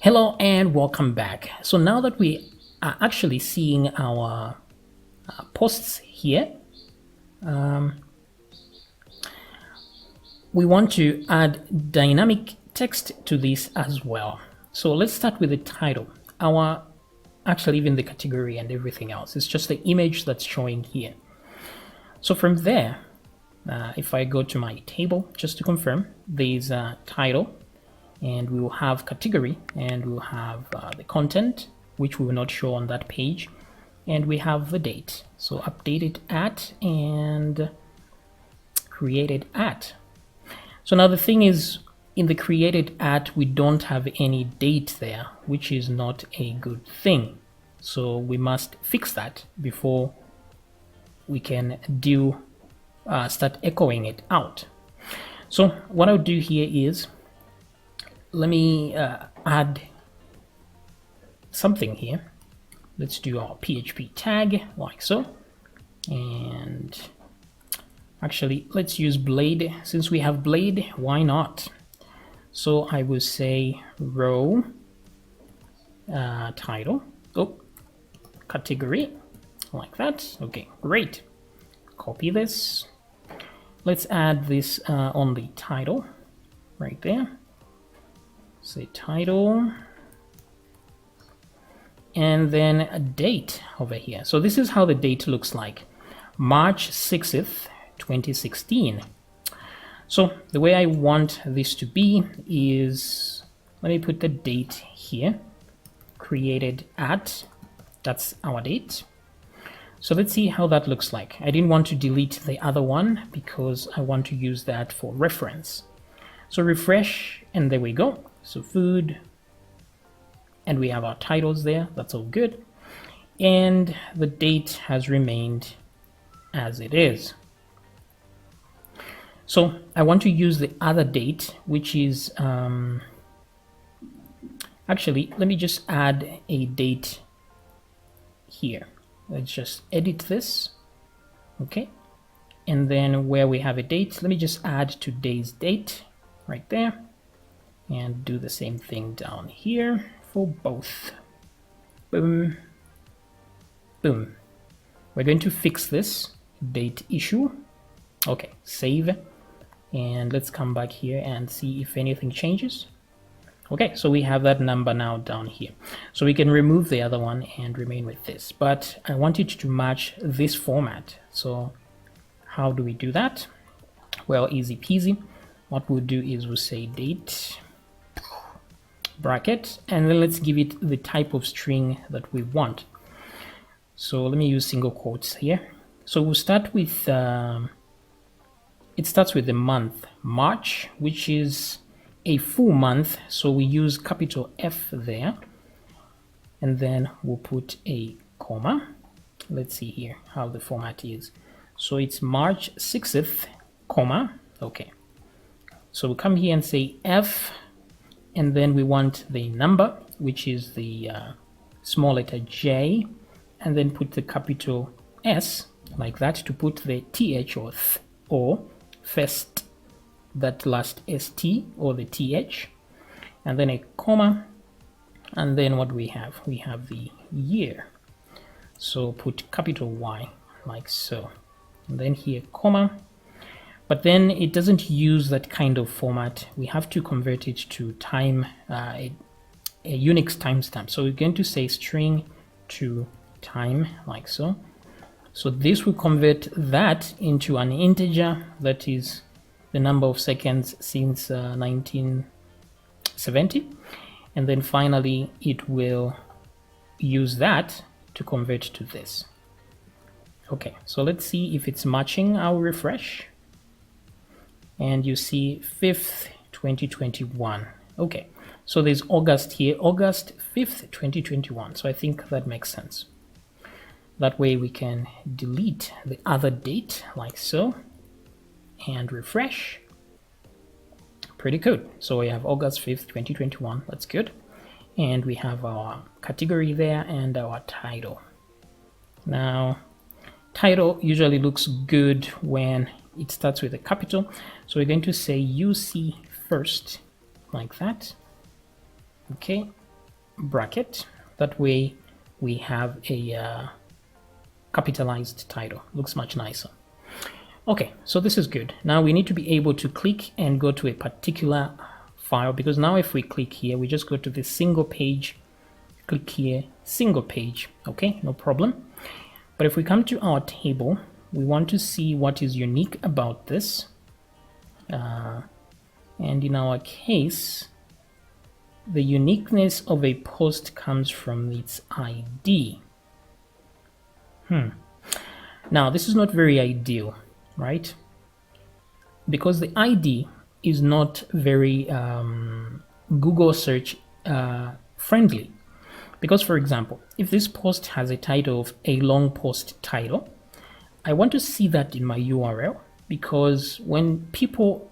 Hello and welcome back. So now that we are actually seeing our posts here, we want to add dynamic text to this as well. So let's start with the title. Actually even the category and everything else. It's just the image that's showing here. So from there, if I go to my table, just to confirm, there's a title, and we will have category, and we'll have the content, which we will not show on that page, and we have the date. So updated at and created at. So now the thing is, in the created at, we don't have any date there, which is not a good thing. So we must fix that before we can start echoing it out. So what I'll do here is, let me add something here. Let's do our PHP tag like so. And actually, let's use Blade. Since we have Blade, why not? So I will say row title, category, like that. Okay, great. Copy this. Let's add this on the title right there. Say title, and then a date over here. So this is how the date looks like, March 6th, 2016. So the way I want this to be is, let me put the date here, created at, that's our date. So let's see how that looks like. I didn't want to delete the other one because I want to use that for reference. So refresh, and there we go. So food, and we have our titles there. That's all good. And the date has remained as it is. So I want to use the other date, which is, actually, let me just add a date here. Let's just edit this. Okay. And then where we have a date, let me just add today's date right there. And do the same thing down here for both. Boom. Boom. We're going to fix this date issue. Okay, save. And let's come back here and see if anything changes. Okay, so we have that number now down here. So we can remove the other one and remain with this. But I want it to match this format. So how do we do that? Well, easy peasy. What we'll do is we'll say date bracket, and then let's give it the type of string that we want. So let me use single quotes here. So we'll start with, it starts with the month March, which is a full month. So we use capital F there, and then we'll put a comma. Let's see here how the format is. So it's March 6th, comma. Okay. So we'll come here and say F, and then we want the number, which is the small letter J, and then put the capital S, like that, to put the TH or first, that last ST or the TH, and then a comma, and then what we have the year. So put capital Y, like so, and then here, comma. But then it doesn't use that kind of format. We have to convert it to time, a Unix timestamp. So we're going to say string to time, like so. So this will convert that into an integer, that is the number of seconds since 1970. And then finally, it will use that to convert to this. Okay, so let's see if it's matching. I'll refresh. And you see 5th, 2021. Okay, so there's August here, August 5th, 2021. So I think that makes sense. That way we can delete the other date like so and refresh. Pretty good. So we have August 5th, 2021. That's good. And we have our category there and our title. Now, title usually looks good when it starts with a capital. So we're going to say UC first, like that. Okay, bracket. That way we have a capitalized title. Looks much nicer. Okay, so this is good. Now we need to be able to click and go to a particular file, because now if we click here, we just go to the single page, click here, single page. Okay, no problem. But if we come to our table, we want to see what is unique about this. And in our case, the uniqueness of a post comes from its ID. Now, this is not very ideal, right? Because the ID is not very Google search friendly. Because, for example, if this post has a title of a long post title, I want to see that in my URL, because when people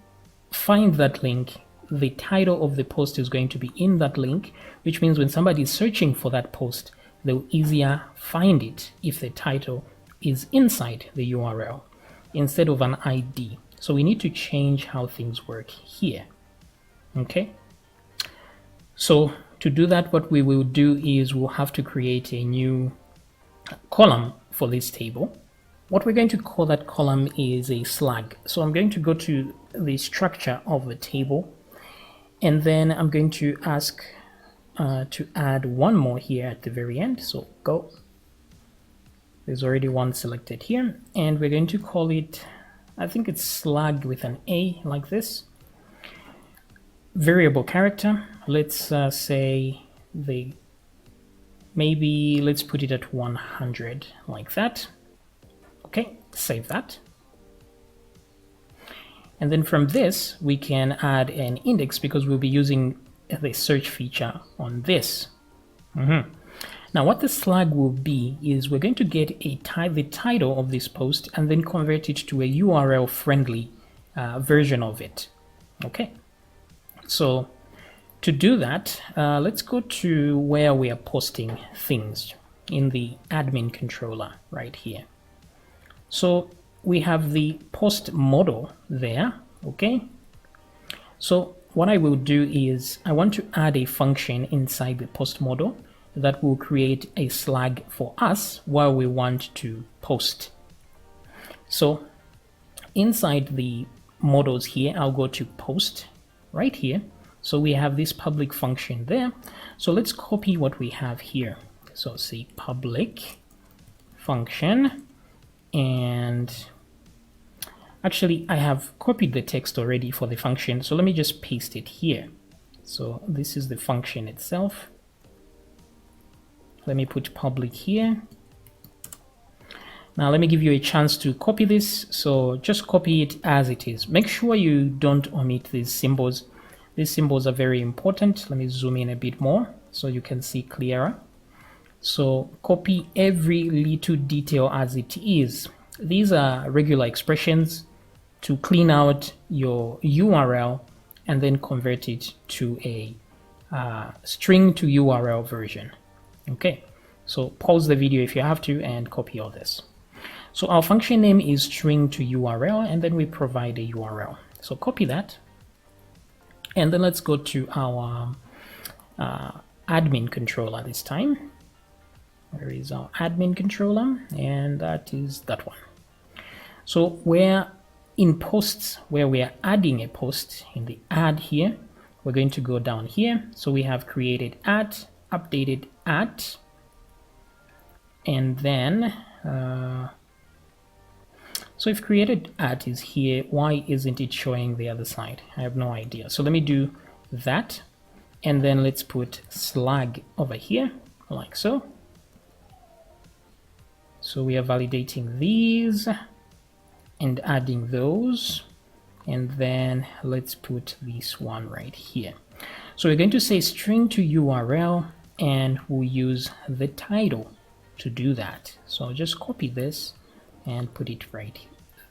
find that link, the title of the post is going to be in that link, which means when somebody is searching for that post, they'll easier find it if the title is inside the URL instead of an ID. So we need to change how things work here. Okay. So to do that, what we will do is we'll have to create a new column for this table. What we're going to call that column is a slag. So I'm going to go to the structure of the table, and then I'm going to ask to add one more here at the very end. So go. There's already one selected here, and we're going to call it, I think it's slag with an A, like this. Variable character, let's say maybe let's put it at 100, like that. Okay, save that. And then from this, we can add an index, because we'll be using the search feature on this. Now, what the slag will be is we're going to get the title of this post and then convert it to a URL-friendly version of it. Okay. So to do that, let's go to where we are posting things in the admin controller right here. So we have the post model there. Okay. So what I will do is I want to add a function inside the post model that will create a slag for us while we want to post. So inside the models here, I'll go to post right here. So we have this public function there. So let's copy what we have here. So say public function, and actually I have copied the text already for the function. So let me just paste it here. So this is the function itself. Let me put public here. Now let me give you a chance to copy this. So just copy it as it is. Make sure you don't omit these symbols. These symbols are very important. Let me zoom in a bit more so you can see clearer. So copy every little detail as it is. These are regular expressions to clean out your URL and then convert it to a string to URL version. Okay, so pause the video if you have to and copy all this. So our function name is string to URL, and then we provide a URL. So copy that. And then let's go to our admin controller this time. Where is our admin controller? And that is that one. So we're in posts, where we are adding a post in the add here. We're going to go down here. So we have created at, updated at, and then so if created at is here, why isn't it showing the other side? I have no idea. So let me do that, and then let's put slag over here like so. So we are validating these and adding those, and then let's put this one right here. So we're going to say string to URL, and we'll use the title to do that. So I'll just copy this and put it right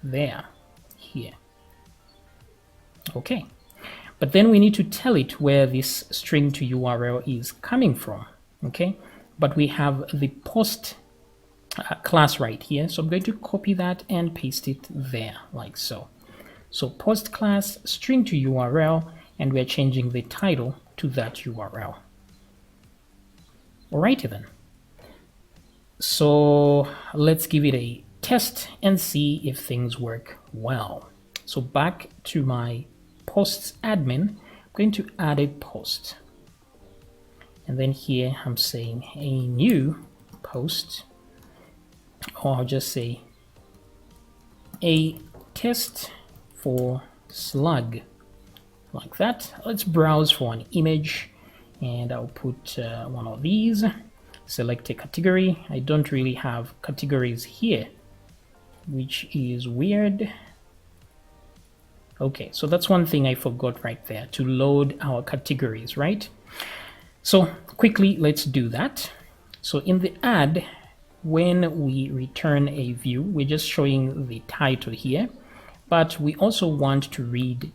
there, here. Okay, but then we need to tell it where this string to URL is coming from. Okay, but we have the post class right here, so I'm going to copy that and paste it there like so. So post class string to URL, and we're changing the title to that URL. Alrighty then. So let's give it a test and see if things work well. So back to my posts admin, I'm going to add a post. And then here I'm saying a new post, or I'll just say a test for slug, like that. Let's browse for an image, and I'll put one of these. Select a category. I don't really have categories here, which is weird. Okay, so that's one thing I forgot right there, to load our categories, right? So quickly, let's do that. So in the add, when we return a view, we're just showing the title here, but we also want to read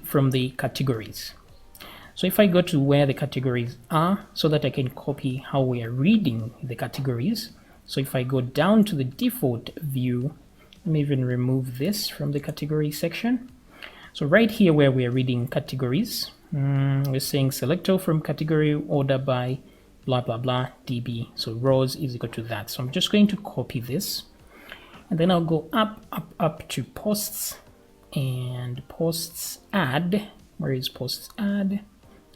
from the categories. So if I go to where the categories are, so that I can copy how we are reading the categories. So if I go down to the default view, let me even remove this from the category section. So right here where we are reading categories, we're saying select all from category order by blah blah blah db. So rows is equal to that. So I'm just going to copy this, and then I'll go up to posts and posts add. Where is posts add?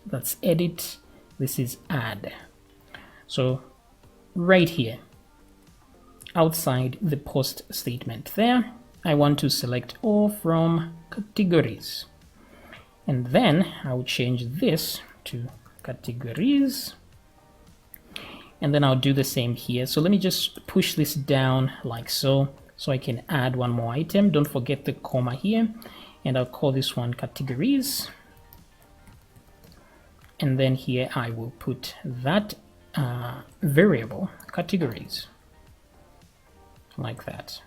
That's edit. This is add. So right here outside the post statement there, I want to select all from categories, and then I'll change this to categories, and then I'll do the same here. So let me just push this down like so I can add one more item. Don't forget the comma here, and I'll call this one categories, and then here I will put that variable categories, like that.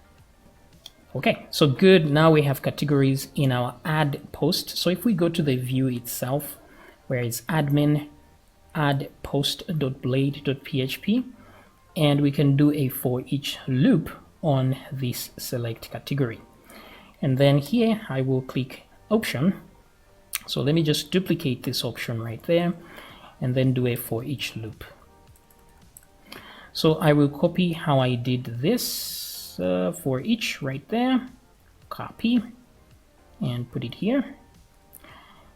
Okay, so good. Now we have categories in our add post. So if we go to the view itself, where it's admin add post.blade.php, and we can do a for each loop on this select category. And then here I will click option. So let me just duplicate this option right there, and then do a for each loop. So I will copy how I did this for each right there, copy and put it here,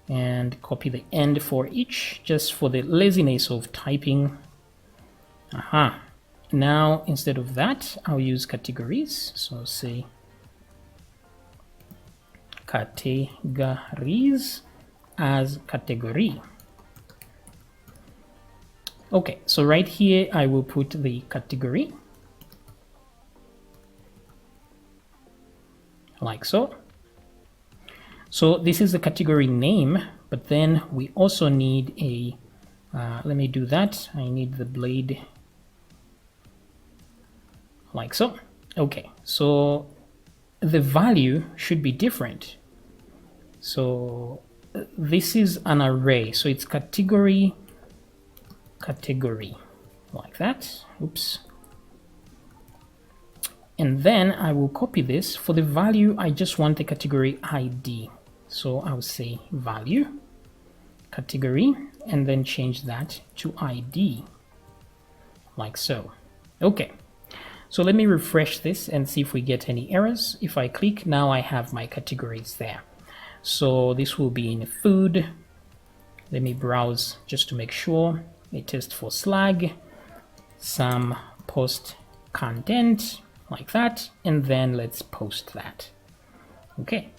and copy the end for each, just for the laziness of typing. Now instead of that, I'll use categories. So say categories as category. Okay, so right here I will put the category, like so. So this is the category name, but then we also need a, let me do that. I need the blade, like so. Okay, so the value should be different. So this is an array, so it's category, like that. Oops. And then I will copy this. For the value, I just want the category ID. So I'll say value, category, and then change that to ID, like so. Okay, so let me refresh this and see if we get any errors. If I click, now I have my categories there. So this will be in food. Let me browse just to make sure. A test for slag, some post content, like that, and then let's post that. Okay,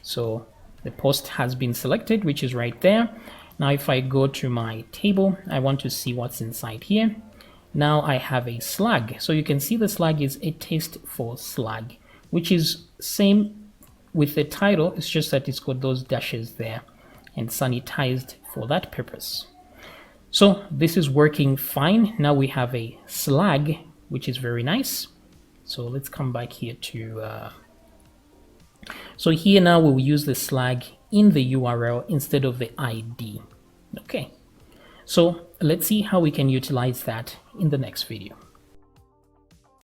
so the post has been selected, which is right there. Now if I go to my table, I want to see what's inside here. Now I have a slag, so you can see the slag is a test for slag, which is same with the title. It's just that it's got those dashes there and sanitized for that purpose. So this is working fine. Now we have a slag, which is very nice. So let's come back here to, so here now we'll use the slag in the URL instead of the ID. Okay, so let's see how we can utilize that in the next video.